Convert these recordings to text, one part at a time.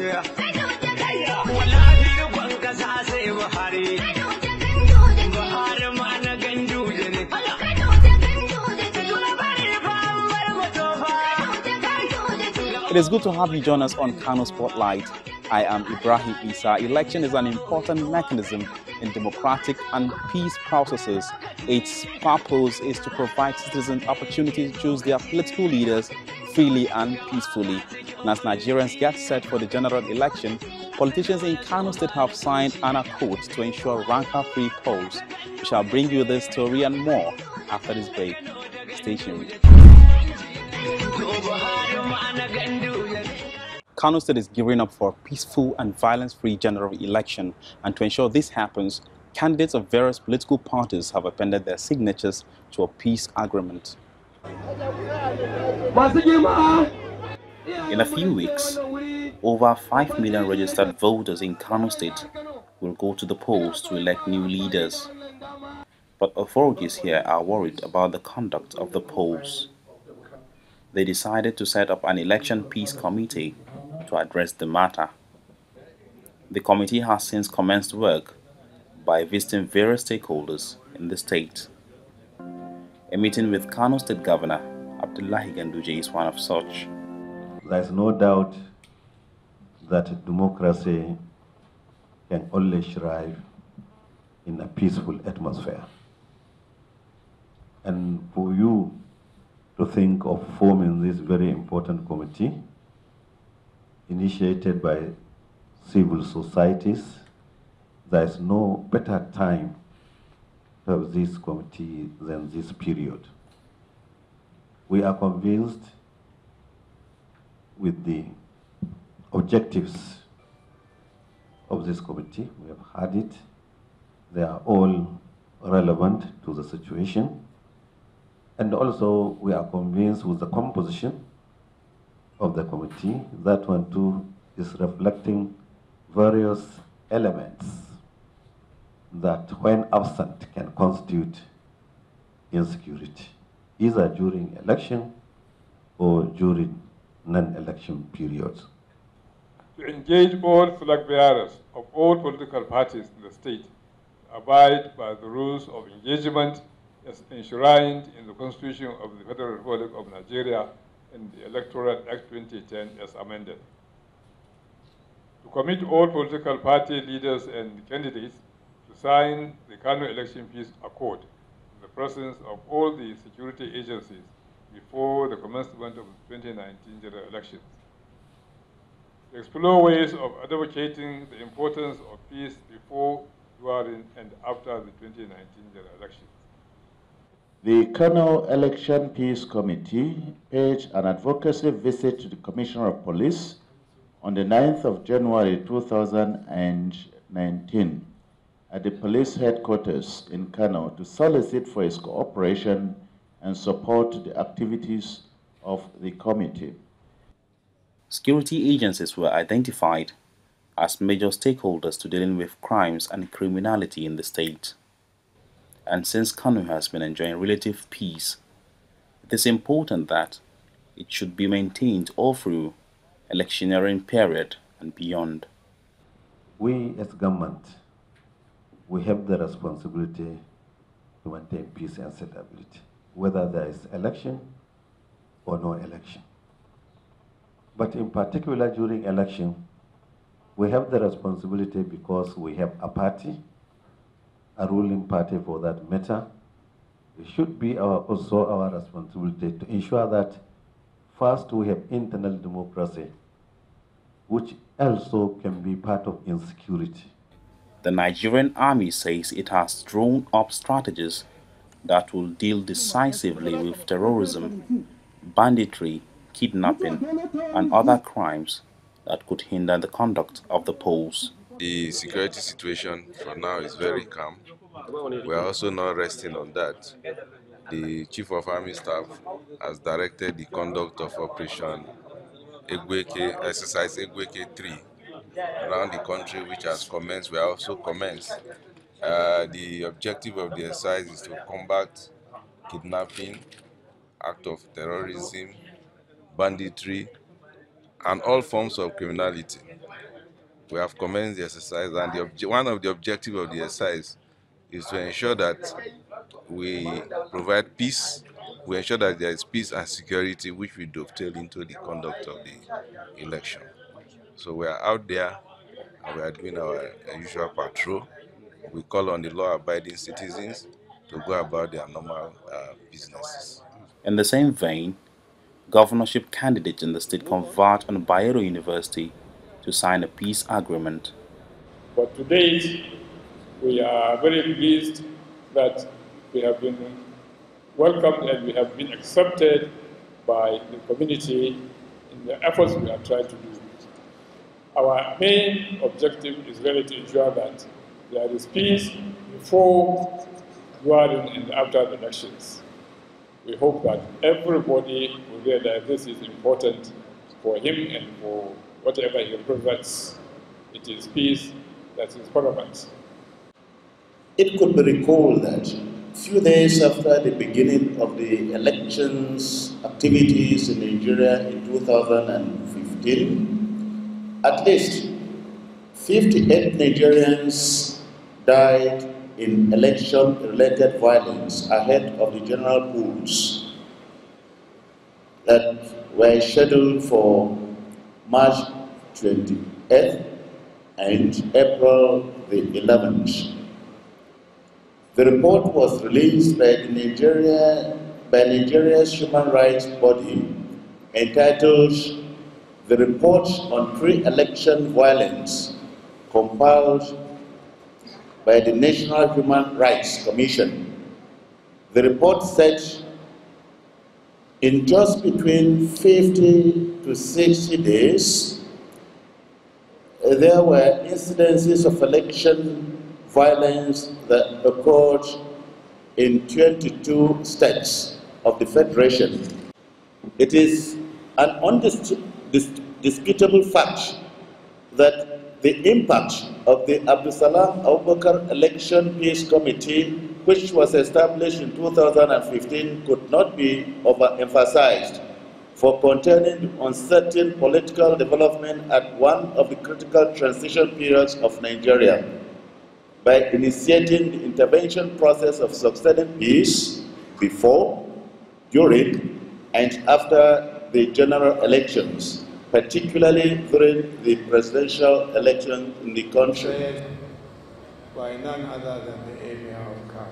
It is good to have you join us on Kano Spotlight. I am Ibrahim Isa. Election is an important mechanism in democratic and peace processes. Its purpose is to provide citizens opportunity to choose their political leaders freely and peacefully. And as Nigerians get set for the general election, politicians in Kano State have signed an accord to ensure rancor-free polls. We shall bring you this story and more after this break. Stay tuned. Kano State is gearing up for a peaceful and violence-free general election, and to ensure this happens, candidates of various political parties have appended their signatures to a peace agreement. In a few weeks, over 5 million registered voters in Kano State will go to the polls to elect new leaders. But authorities here are worried about the conduct of the polls. They decided to set up an election peace committee to address the matter. The committee has since commenced work by visiting various stakeholders in the state. A meeting with Kano State Governor Abdullahi Ganduje is one of such. There is no doubt that democracy can only thrive in a peaceful atmosphere. And for you to think of forming this very important committee, initiated by civil societies, there is no better time to have this committee than this period. We are convinced with the objectives of this committee. We have had it. They are all relevant to the situation. And also, we are convinced with the composition of the committee. That one too is reflecting various elements that, when absent, can constitute insecurity, either during election or during non-election periods. To engage all flag bearers of all political parties in the state to abide by the rules of engagement as enshrined in the Constitution of the Federal Republic of Nigeria and the Electoral Act 2010 as amended. To commit all political party leaders and candidates to sign the Kano Election Peace Accord in the presence of all the security agencies before the commencement of the 2019 general elections. To explore ways of advocating the importance of peace before, during, and after the 2019 general elections. The Kano Election Peace Committee paid an advocacy visit to the Commissioner of Police on the 9th of January 2019 at the police headquarters in Kano to solicit for his cooperation and support the activities of the committee. Security agencies were identified as major stakeholders to dealing with crimes and criminality in the state. And since Kano has been enjoying relative peace, it is important that it should be maintained all through electioneering period and beyond. We as government, we have the responsibility to maintain peace and stability, whether there is election or no election. But in particular during election, we have the responsibility because we have a party, a ruling party for that matter. It should be also our responsibility to ensure that first we have internal democracy, which also can be part of insecurity. The Nigerian army says it has drawn up strategies that will deal decisively with terrorism, banditry, kidnapping, and other crimes that could hinder the conduct of the polls. The security situation for now is very calm. We are also not resting on that. The Chief of Army Staff has directed the conduct of Operation Exercise Egweke 3 around the country, which has commenced. We are also commenced. The objective of the exercise is to combat kidnapping, act of terrorism, banditry, and all forms of criminality. We have commenced the exercise, and one of the objectives of the exercise is to ensure that we provide peace, we ensure that there is peace and security, which we dovetail into the conduct of the election. So we are out there and we are doing our usual patrol. We call on the law-abiding citizens to go about their normal businesses. In the same vein, governorship candidates in the state converged on Bayero University to sign a peace agreement. But to date, we are very pleased that we have been welcomed and we have been accepted by the community in the efforts we are trying to do. Our main objective is really to ensure that there is peace before, during, and after the elections. We hope that everybody will realize this is important for him and for whatever he represents. It is peace that is paramount. It could be recalled that a few days after the beginning of the elections activities in Nigeria in 2015, at least 58 Nigerians died in election-related violence ahead of the general polls that were scheduled for March 28th and April the 11th. The report was released by Nigeria's human rights body entitled "The Report on Pre-Election Violence," compiled by the National Human Rights Commission. The report said in just between 50 to 60 days, there were incidences of election violence that occurred in 22 states of the Federation. It is an undisputable fact that the impact of the Abdusalam Abubakar Election Peace Committee, which was established in 2015, could not be overemphasized for containing the uncertain political development at one of the critical transition periods of Nigeria, by initiating the intervention process of sustaining peace before, during, and after the general elections, particularly during the presidential election in the country. By none other than the Emir of Kano.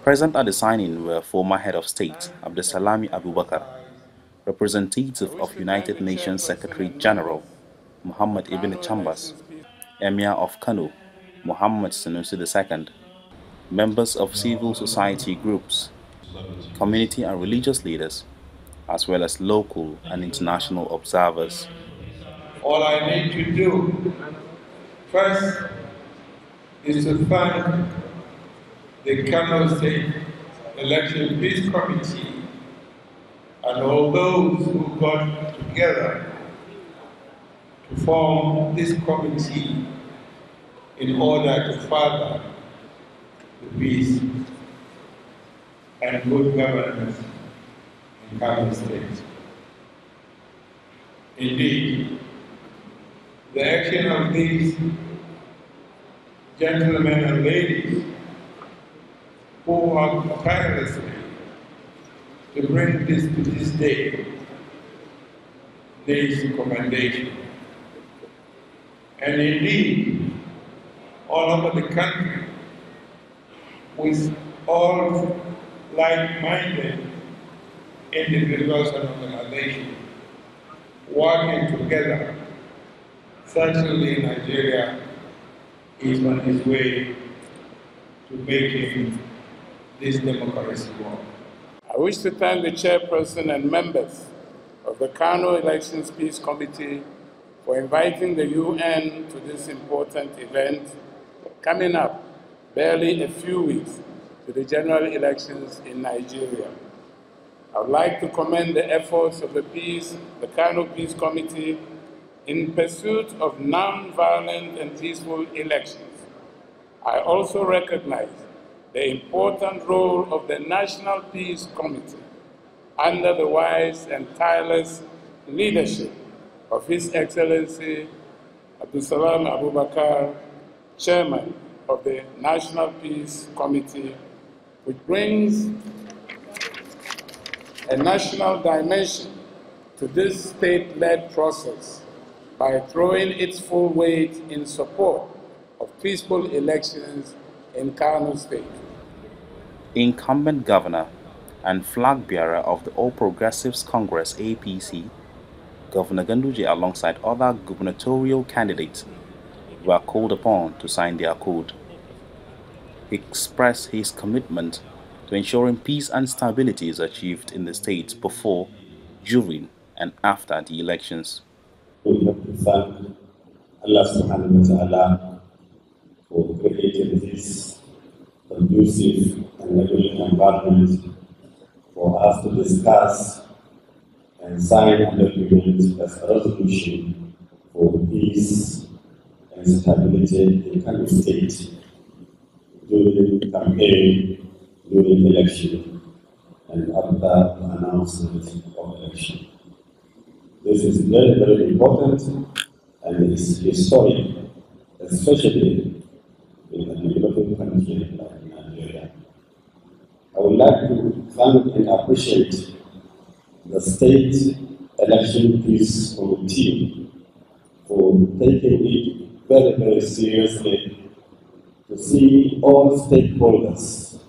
Present at the signing were former head of state Abdusalami Abubakar, representative of United Nations Secretary General Muhammad Ibn Chambas, Emir of Kano Muhammad Sanusi II, members of civil society groups, community and religious leaders, as well as local and international observers. All I need to do first is to thank the Kano State Election Peace Committee and all those who got together to form this committee in order to further the peace and good governance in Kano State. Indeed, the action of these gentlemen and ladies who worked tirelessly to bring this to this day needs commendation. And indeed, all over the country, with all like-minded individuals and organizations working together, certainly Nigeria is on its way to making this democracy work. I wish to thank the chairperson and members of the Kano Elections Peace Committee for inviting the UN to this important event coming up barely a few weeks to the general elections in Nigeria. I would like to commend the efforts of the Kano Peace Committee in pursuit of non-violent and peaceful elections. I also recognize the important role of the National Peace Committee under the wise and tireless leadership of His Excellency Abdulsalam Abubakar, Chairman of the National Peace Committee, which brings a national dimension to this state-led process by throwing its full weight in support of peaceful elections in Kano State. Incumbent governor and flag bearer of the All Progressives Congress APC, Governor Ganduje, alongside other gubernatorial candidates, were called upon to sign their code. He expressed his commitment to ensuring peace and stability is achieved in the state before, during, and after the elections. We have to thank Allah subhanahu wa ta'ala for creating this conducive and enabling environment for us to discuss and sign a document as a resolution for peace and stability in Kano State during the campaign, during the election, and after the announcement of election. This is very, very important and is historic, especially in a developing country like Nigeria. I would like to thank and appreciate the State Election Peace Committee for taking it very, very seriously to see all stakeholders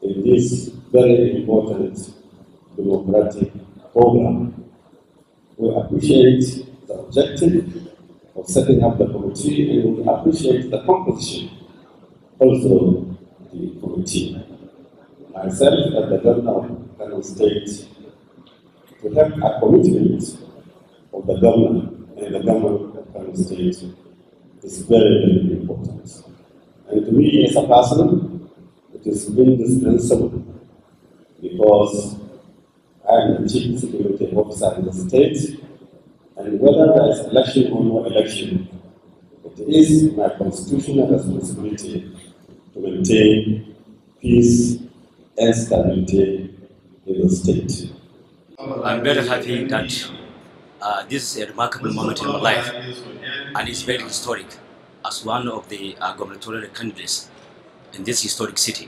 in this very important democratic program. We appreciate the objective of setting up the committee, and we appreciate the composition also the committee. Myself, as the governor of Kano State, to have a commitment of the governor and the government of Kano State is very, very important. And to me, as a person, it is indispensable because I am the chief security officer in the state, and whether there is election or no election, it is my constitutional responsibility to maintain peace and stability in the state. I'm very happy that this is a remarkable moment in my life, and it's very historic as one of the gubernatorial candidates in this historic city.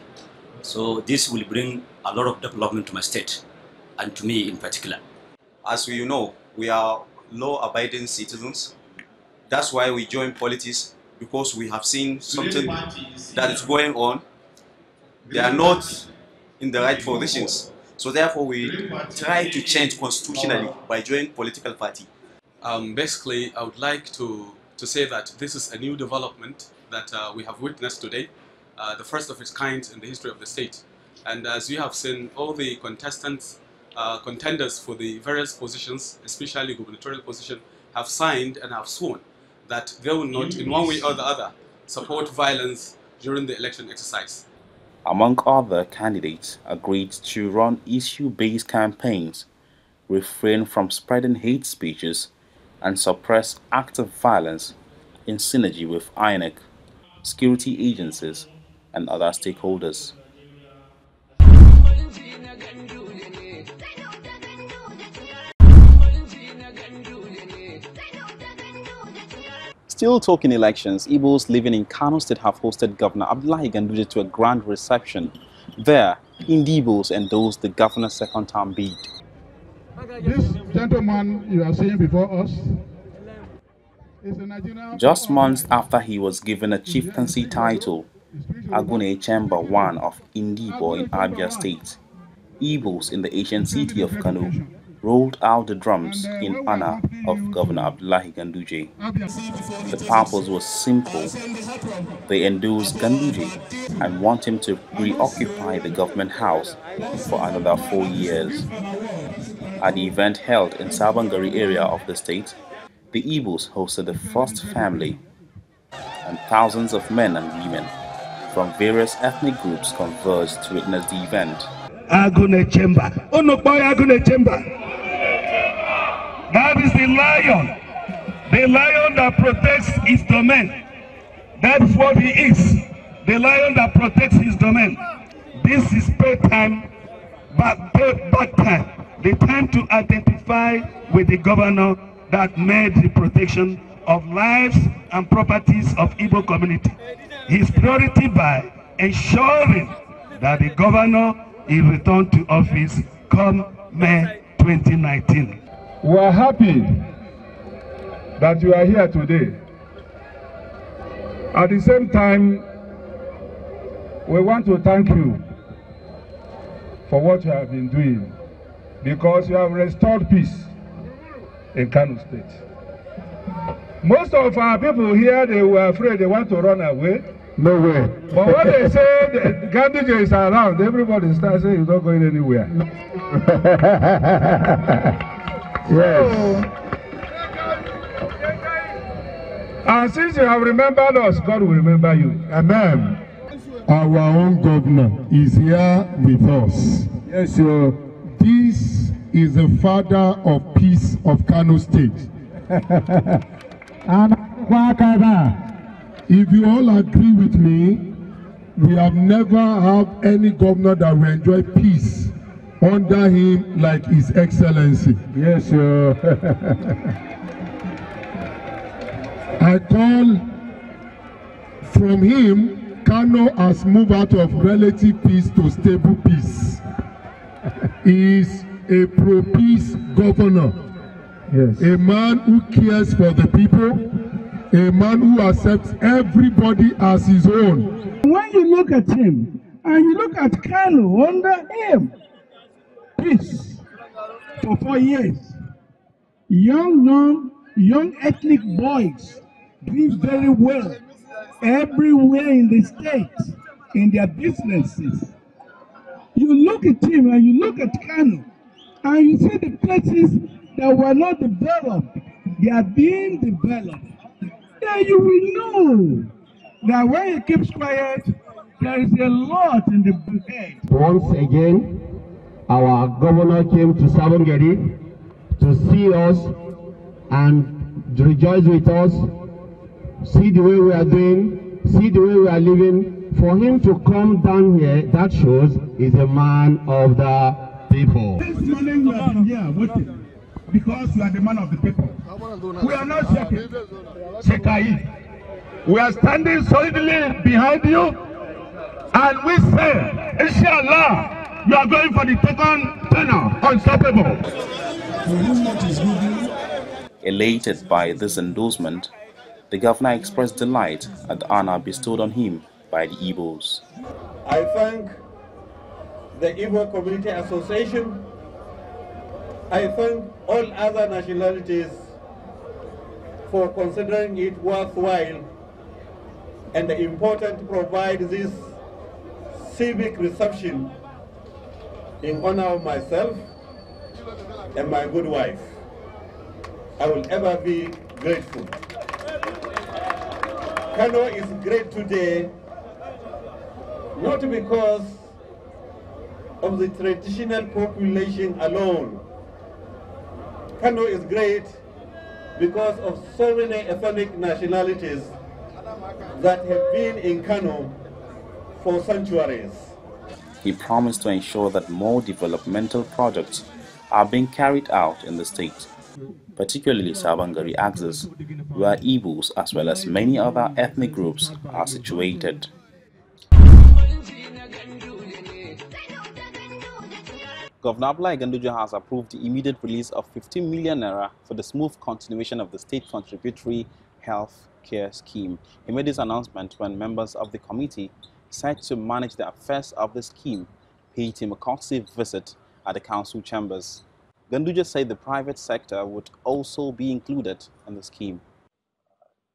So this will bring a lot of development to my state, and to me in particular. As we know, we are law-abiding citizens. That's why we join politics, because we have seen something that is going on. They are not in the right positions. So therefore we try to change constitutionally by joining political party. Basically, I would like to say that this is a new development that we have witnessed today, the first of its kind in the history of the state. And as you have seen, all the contestants, contenders for the various positions, especially gubernatorial position, have signed and have sworn that they will not, in one way or the other, support violence during the election exercise. Among other candidates agreed to run issue-based campaigns, refrain from spreading hate speeches, and suppress active violence in synergy with INEC, security agencies, and other stakeholders. Still talking elections, Igbos living in Kano State have hosted Governor Abdullahi Ganduje to a grand reception. There, Igbos endorsed the governor's second-term bid. This gentleman you are seeing before us is a Nigerian. Just months after he was given a chieftaincy title, Agune Chamber 1 of Indibo in Abia State, Igbos in the ancient city of Kano rolled out the drums in honor of Governor Abdullahi Ganduje. The purpose was simple. They endorsed Ganduje and want him to reoccupy the government house for another 4 years. At the event held in Sabangari area of the state, the Igbos hosted the first family, and thousands of men and women from various ethnic groups converged to witness the event. Agune Chamber. Agune Chamber. That is the lion that protects his domain. That is what he is, the lion that protects his domain. This is pay time, back time, the time to identify with the governor that made the protection of lives and properties of Igbo community his priority by ensuring that the governor is returned to office come May 2019. We are happy that you are here today. At the same time, we want to thank you for what you have been doing, because you have restored peace in Kano State. Most of our people here, they were afraid, they want to run away. No way. But when they say the Gandhiji is around, everybody starts saying he's not going anywhere. Yes. And since you have remembered us, God will remember you. Amen. Our own governor is here with us. Yes, sir. This is the father of peace of Kano State. If you all agree with me, we have never had any governor that will enjoy peace under him like His Excellency. Yes, sir. I call from him, Kano has moved out of relative peace to stable peace. He is a pro-peace governor. Yes. A man who cares for the people, a man who accepts everybody as his own. When you look at him and you look at Kano under him, peace for 4 years. Young ethnic boys doing very well everywhere in the state, in their businesses. You look at him and you look at Kano and you see the places that were not developed, they are being developed. Then you will know that when he keeps quiet, there is a lot in the head. Once again, our governor came to Savongeri to see us and rejoice with us, see the way we are doing, see the way we are living. For him to come down here, that shows he's a man of the people. This morning we have been here waiting because you are the man of the people. We are not shaking. Shekai. We are standing solidly behind you, and we say, Inshallah, you are going for the second tenor, unstoppable. Elated by this endorsement, the governor expressed delight at the honor bestowed on him by the Igbos. I thank the Igbo Community Association. I thank all other nationalities for considering it worthwhile and important to provide this civic reception in honor of myself and my good wife. I will ever be grateful. Kano is great today, not because of the traditional population alone. Kano is great because of so many ethnic nationalities that have been in Kano for centuries. He promised to ensure that more developmental projects are being carried out in the state, particularly Savangari axis, where Igbos as well as many other ethnic groups are situated. Governor Abdullahi Ganduje has approved the immediate release of 15 million naira for the smooth continuation of the state contributory health care scheme. He made this announcement when members of the committee set to manage the affairs of the scheme paid him a courtesy visit at the council chambers. Ganduje said the private sector would also be included in the scheme.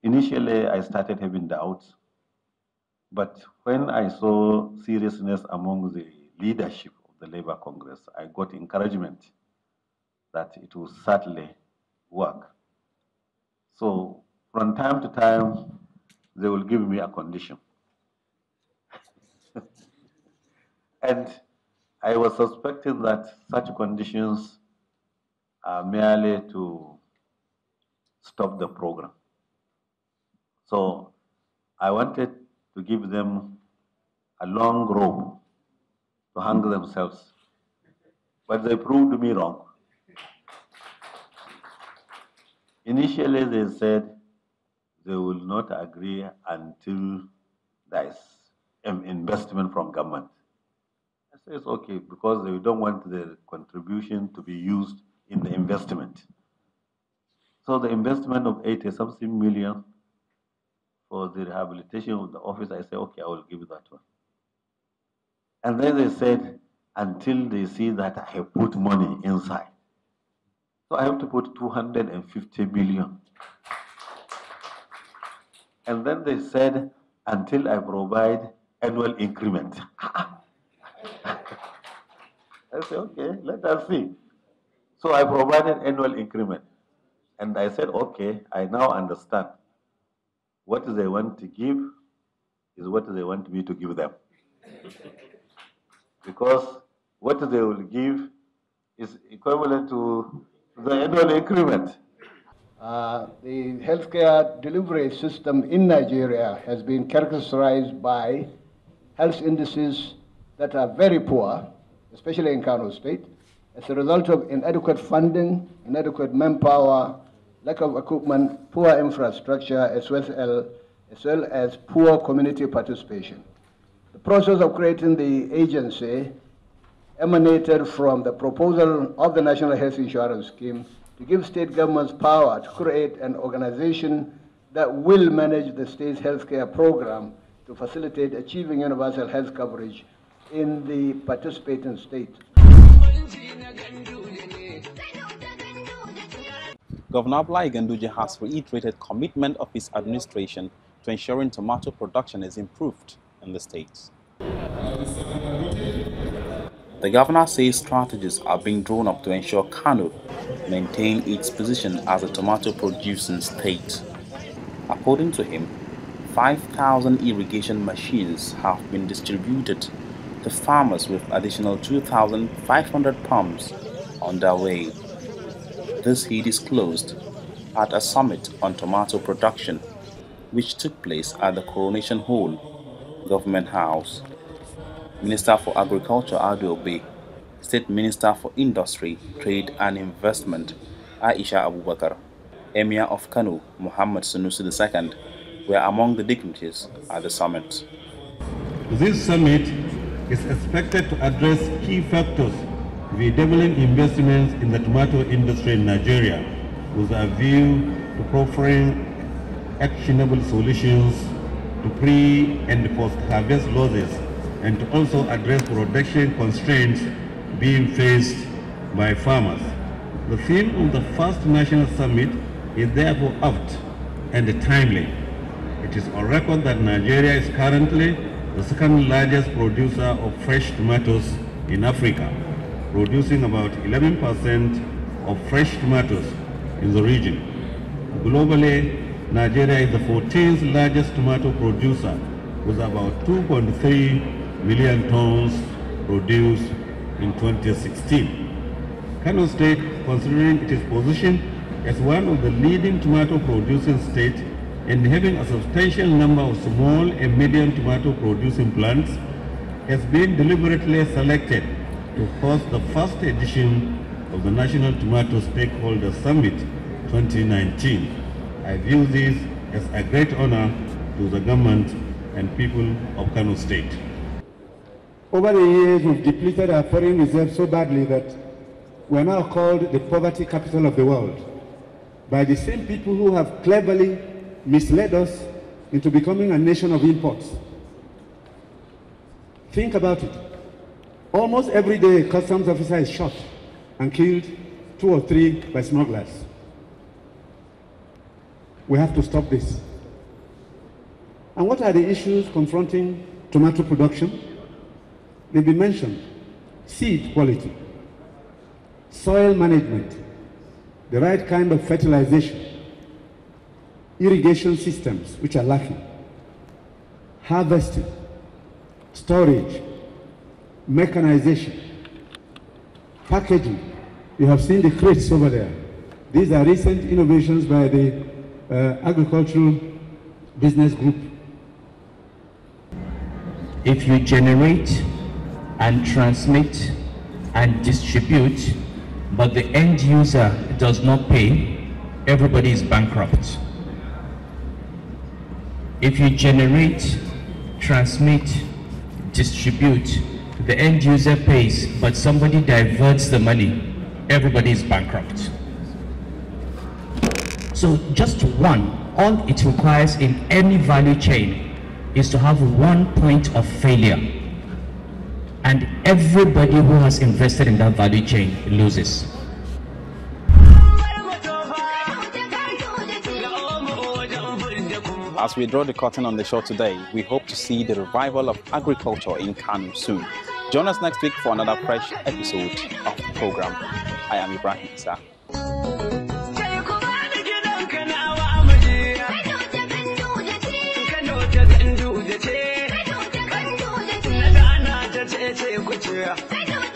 Initially, I started having doubts, but when I saw seriousness among the leadership of the Labour Congress, I got encouragement that it will certainly work. So from time to time, they will give me a condition. And I was suspecting that such conditions are merely to stop the program. So I wanted to give them a long rope to hang themselves, but they proved me wrong. Initially, they said they will not agree until there is investment from government. I say it's okay because they don't want the contribution to be used in the investment. So the investment of 80-something million for the rehabilitation of the office, I say, okay, I will give you that one. And then they said, until they see that I have put money inside. So I have to put 250 million. And then they said, until I provide annual increment. I said, okay, let us see. So I provided annual increment. And I said, okay, I now understand. What they want to give is what they want me to give them. Because what they will give is equivalent to the annual increment. The healthcare delivery system in Nigeria has been characterized by health indices that are very poor, especially in Kano State, as a result of inadequate funding, inadequate manpower, lack of equipment, poor infrastructure, as well as poor community participation. The process of creating the agency emanated from the proposal of the National Health Insurance Scheme to give state governments power to create an organization that will manage the state's healthcare program to facilitate achieving universal health coverage in the participating state. Governor Abdullahi Ganduje has reiterated commitment of his administration to ensuring tomato production is improved in the state. The governor says strategies are being drawn up to ensure Kano maintain its position as a tomato-producing state. According to him, 5,000 irrigation machines have been distributed to farmers with additional 2,500 pumps on their way. This he disclosed at a summit on tomato production, which took place at the Coronation Hall, Government House. Minister for Agriculture Ado Obe, State Minister for Industry, Trade and Investment Aisha Abubakar, Emir of Kano Muhammad Sanusi II were among the dignitaries at the summit. This summit is expected to address key factors redoubling investments in the tomato industry in Nigeria with a view to proffering actionable solutions to pre- and post-harvest losses and to also address production constraints being faced by farmers. The theme of the first national summit is therefore apt and timely. It is on record that Nigeria is currently the second largest producer of fresh tomatoes in Africa, producing about 11% of fresh tomatoes in the region. Globally, Nigeria is the 14th largest tomato producer with about 2.3 million tons produced in 2016. Kano State, considering its position as one of the leading tomato producing states and having a substantial number of small and medium tomato producing plants, has been deliberately selected to host the first edition of the National Tomato Stakeholder Summit 2019. I view this as a great honor to the government and people of Kano State. Over the years, we've depleted our foreign reserves so badly that we're now called the poverty capital of the world by the same people who have cleverly misled us into becoming a nation of imports. Think about it. Almost every day, a customs officer is shot and killed, 2 or 3 by smugglers. We have to stop this. And what are the issues confronting tomato production? They've been mentioned. Seed quality, soil management, the right kind of fertilization, irrigation systems, which are lacking, harvesting, storage, mechanization, packaging. You have seen the crates over there. These are recent innovations by the Agricultural Business Group. If you generate and transmit and distribute, but the end user does not pay, everybody is bankrupt. If you generate, transmit, distribute, the end user pays, but somebody diverts the money, everybody is bankrupt. So just one, all it requires in any value chain is to have one point of failure. And everybody who has invested in that value chain loses. As we draw the curtain on the show today, we hope to see the revival of agriculture in Kano soon. Join us next week for another fresh episode of the program. I am Ibrahim Isa. Yeah.